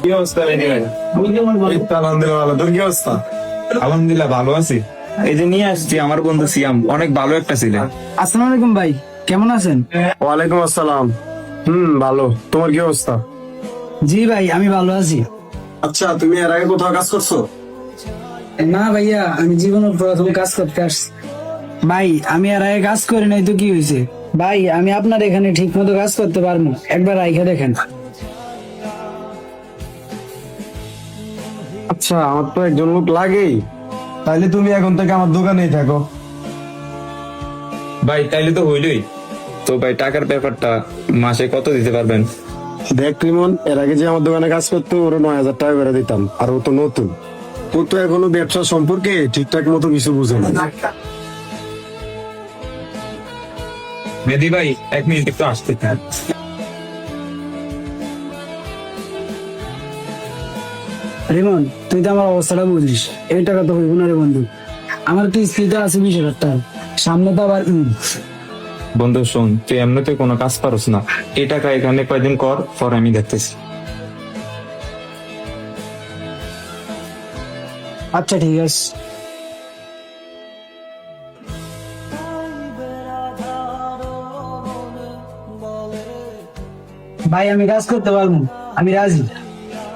কি অবস্থা মেহেদী ভাই? আলহামদুলিল্লাহ ভালো। তোর কি অবস্থা? আলহামদুলিল্লাহ ভালো আছি। এই যে নিয়ে আসছি আমার বন্ধু সিয়াম, অনেক ভালো একটা ছেলে। আসসালামু আলাইকুম ভাই, কেমন আছেন? ওয়ালাইকুম আসসালাম। ভালো। তোমার কি অবস্থা? জি ভাই, আমি ভালো আছি। আচ্ছা, তুমি এর আগে কোথাও কাজ করছো? না ভাইয়া, আমি জীবনের প্রথম কাজ করতে আসছি। ভাই আমি আর আগে কাজ করি নাই তো কি হয়েছে? ভাই আমি আপনার এখানে ঠিক মতো কাজ করতে পারবো, একবার আইখা দেখেন। আচ্ছা, আমার তো একজন লোক লাগেই। তাইলে তুমি এখন থেকে আমার দোকানেই থাকো। ভাই তাইলে তো হইলই। তো ভাই টাকার ব্যাপারটা মাসে কত দিতে পারবেন? দেখ রিমন, এর আগে যে আমার দোকানে কাজ করতো ওরা 9,000 টাকা করে দিতাম, আর ও তো নতুন। ও তো এখনো ব্যবসা সম্পর্কে ঠিকঠাক মতো কিছু বুঝে না। মেহেদী ভাই 1 মিনিট একটু আসতে চান। রিমন, তুই তো আমার অবস্থাটা বুঝিস, এই টাকা তো হইব না রে বন্ধু। আমার তো স্ত্রীতে আছে 20,000 টাকা, সামনে তো আবার বন্ধু শোন, তুই এমনিতে কোনো কাজ পারস না, এই টাকা এখানে কয়দিন কর, পর আমি দেখতেছি। আচ্ছা ঠিক আছে। ভাই আমি কাজ করতে পারবো, আমি রাজি।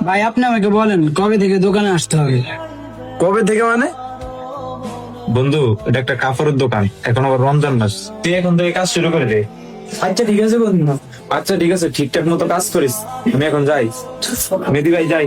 ভাই আপনি আমাকে বলেন কবে থেকে দোকানে আসতে হবে? কবে থেকে মানে? বন্ধু এটা একটা কাপড়ের দোকান, এখন আবার রমজান মাস, তুই এখন থেকে কাজ শুরু করে দে। আচ্ছা ঠিক আছে বন্ধু। আচ্ছা ঠিক আছে, ঠিকঠাক মতো কাজ করিস। আমি এখন যাই। মেহেদী ভাই যাই।